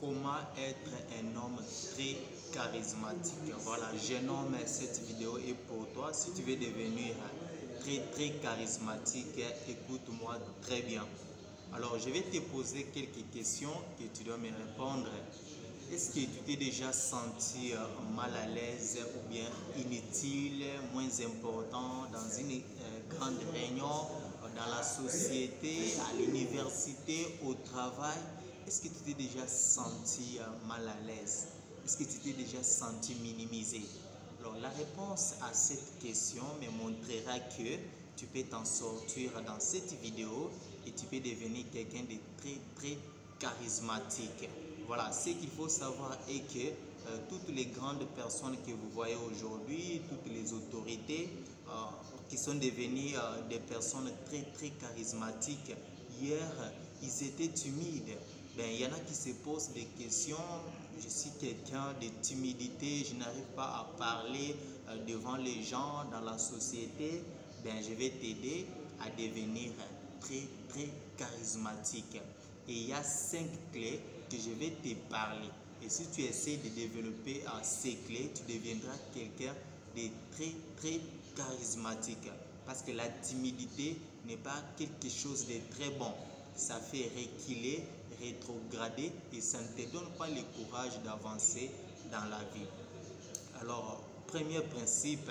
Comment être un homme très charismatique? Voilà, je nomme cette vidéo et pour toi, si tu veux devenir très charismatique, écoute-moi très bien. Alors, je vais te poser quelques questions que tu dois me répondre. Est-ce que tu t'es déjà senti mal à l'aise ou bien inutile, moins important dans une grande réunion, dans la société, à l'université, au travail? Est-ce que tu t'es déjà senti mal à l'aise? Est-ce que tu t'es déjà senti minimisé? Alors la réponse à cette question me montrera que tu peux t'en sortir dans cette vidéo et tu peux devenir quelqu'un de très charismatique. Voilà, ce qu'il faut savoir est que toutes les grandes personnes que vous voyez aujourd'hui, toutes les autorités qui sont devenues des personnes très charismatiques, hier, ils étaient timides. Ben, il y en a qui se posent des questions. Je suis quelqu'un de timidité, je n'arrive pas à parler devant les gens dans la société. Ben, je vais t'aider à devenir très charismatique. Et il y a 5 clés que je vais te parler. Et si tu essaies de développer ces clés, tu deviendras quelqu'un de très charismatique. Parce que la timidité n'est pas quelque chose de très bon. Ça fait reculer, rétrograder et ça ne te donne pas le courage d'avancer dans la vie. Alors, premier principe,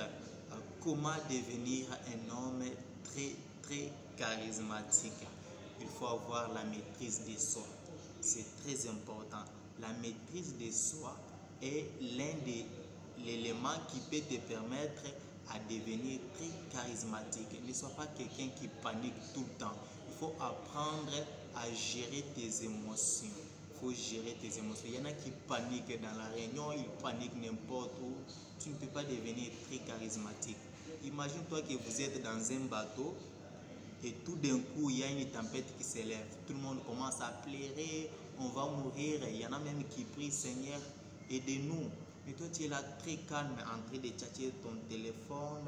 comment devenir un homme très charismatique? Il faut avoir la maîtrise de soi. C'est très important. La maîtrise de soi est l'un des éléments qui peut te permettre à devenir très charismatique. Ne sois pas quelqu'un qui panique tout le temps. Il faut apprendre à gérer tes émotions. Il faut gérer tes émotions. Il y en a qui paniquent dans la réunion, ils paniquent n'importe où. Tu ne peux pas devenir très charismatique. Imagine-toi que vous êtes dans un bateau et tout d'un coup, il y a une tempête qui s'élève. Tout le monde commence à pleurer, on va mourir. Il y en a même qui prient, Seigneur, aidez-nous. Mais toi, tu es là très calme, en train de tchatcher ton téléphone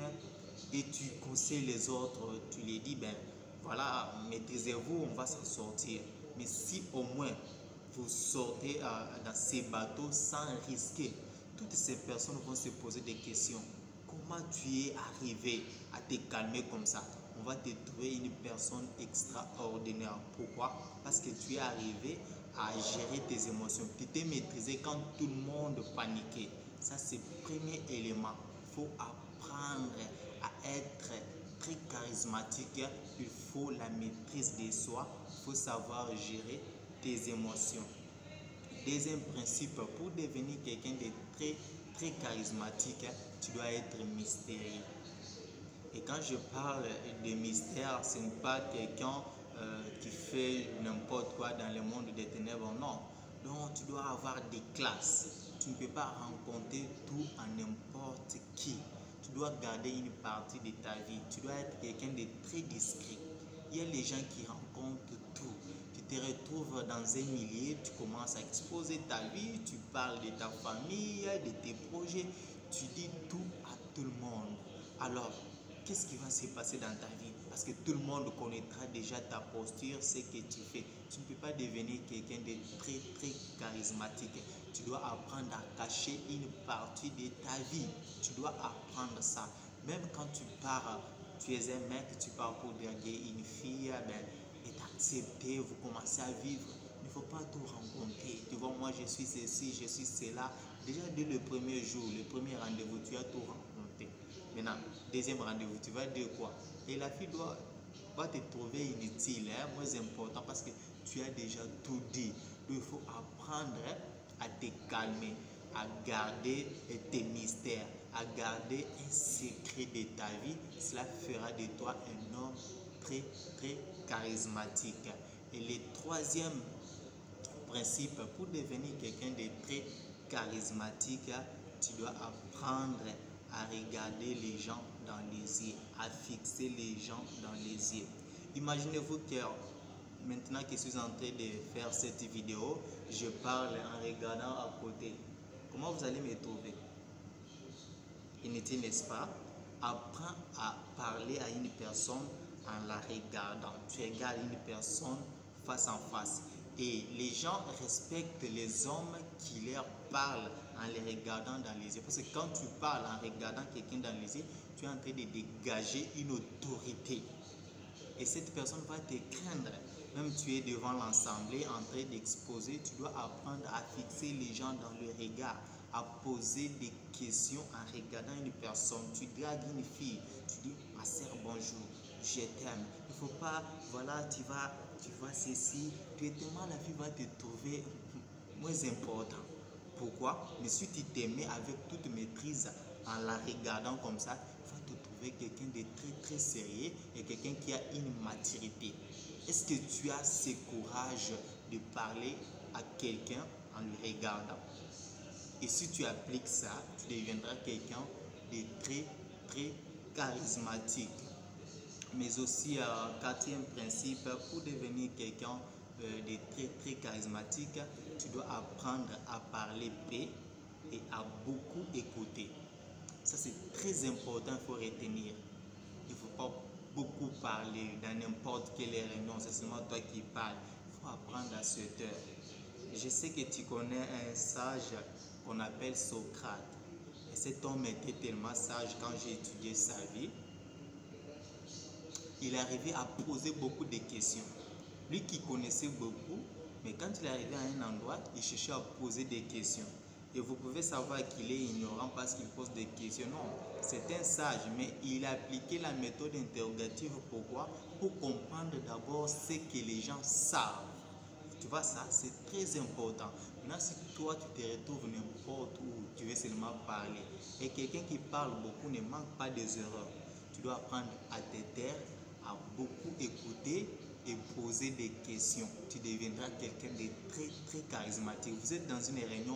et tu conseilles les autres. Tu les dis, ben voilà, maîtrisez-vous, on va s'en sortir. Mais si au moins vous sortez dans ces bateaux sans risquer, toutes ces personnes vont se poser des questions. Comment tu es arrivé à te calmer comme ça? On va te trouver une personne extraordinaire. Pourquoi? Parce que tu es arrivé à gérer tes émotions. Tu t'es maîtrisé quand tout le monde paniquait. Ça, c'est le premier élément. Il faut apprendre à être très charismatique. Il faut la maîtrise de soi. Il faut savoir gérer tes émotions. Deuxième principe, pour devenir quelqu'un de très charismatique, tu dois être mystérieux. Et quand je parle de mystère, ce n'est pas quelqu'un qui fait n'importe quoi dans le monde des ténèbres, non. Donc tu dois avoir des classes. Tu ne peux pas rencontrer tout en n'importe qui. Tu dois garder une partie de ta vie. Tu dois être quelqu'un de très discret. Il y a les gens qui rencontrent tout. Tu te retrouves dans un milieu, tu commences à exposer ta vie, tu parles de ta famille, de tes projets, tu dis tout à tout le monde. Alors, qu'est-ce qui va se passer dans ta vie? Parce que tout le monde connaîtra déjà ta posture, ce que tu fais. Tu ne peux pas devenir quelqu'un de très charismatique. Tu dois apprendre à cacher une partie de ta vie. Tu dois apprendre ça. Même quand tu pars, tu es un mec, tu pars pour draguer une fille, est accepté, vous commencez à vivre. Il ne faut pas tout rencontrer. Tu vois, moi je suis ceci, je suis cela. Déjà dès le premier jour, le premier rendez-vous, tu as tout rencontré. Maintenant, deuxième rendez-vous, tu vas dire quoi? Et la fille doit te trouver inutile, moins important parce que tu as déjà tout dit. Donc il faut apprendre à te calmer, à garder tes mystères, à garder un secret de ta vie. Cela fera de toi un homme très charismatique. Et le troisième principe, pour devenir quelqu'un de très charismatique, tu dois apprendre à regarder les gens dans les yeux, à fixer les gens dans les yeux. Imaginez-vous que maintenant que je suis en train de faire cette vidéo, je parle en regardant à côté. Comment vous allez me trouver? Inutile, n'est-ce pas? Apprends à parler à une personne en la regardant. Tu regardes une personne face en face. Et les gens respectent les hommes qui leur parlent en les regardant dans les yeux. Parce que quand tu parles en regardant quelqu'un dans les yeux, tu es en train de dégager une autorité. Et cette personne va te craindre. Même tu es devant l'assemblée en train d'exposer, tu dois apprendre à fixer les gens dans le regard, à poser des questions en regardant une personne. Tu dragues une fille, tu dis ma sœur bonjour, je t'aime. Il ne faut pas, voilà, tu vas ceci, directement la fille va te trouver moins important. Pourquoi? Mais si tu te mets avec toute maîtrise en la regardant comme ça, tu vas te trouver quelqu'un de très très sérieux et quelqu'un qui a une maturité. Est-ce que tu as ce courage de parler à quelqu'un en lui regardant? Et si tu appliques ça, tu deviendras quelqu'un de très très charismatique. Mais aussi, quatrième principe, pour devenir quelqu'un de très très charismatique, tu dois apprendre à parler peu et à beaucoup écouter. Ça c'est très important, il faut retenir. Il ne faut pas beaucoup parler dans n'importe quelle réunion, c'est seulement toi qui parles. Il faut apprendre à se taire. Je sais que tu connais un sage qu'on appelle Socrate. Et cet homme était tellement sage quand j'ai étudié sa vie. Il est arrivé à poser beaucoup de questions. Lui qui connaissait beaucoup, mais quand il est arrivé à un endroit, il cherchait à poser des questions. Et vous pouvez savoir qu'il est ignorant parce qu'il pose des questions. Non, c'est un sage, mais il a appliqué la méthode interrogative. Pourquoi? Pour comprendre d'abord ce que les gens savent. Tu vois ça, c'est très important. Maintenant, si toi, tu te retrouves n'importe où, tu veux seulement parler, et quelqu'un qui parle beaucoup ne manque pas des erreurs. Tu dois apprendre à te taire, à beaucoup écouter et poser des questions. Tu deviendras quelqu'un de très, très charismatique. Vous êtes dans une réunion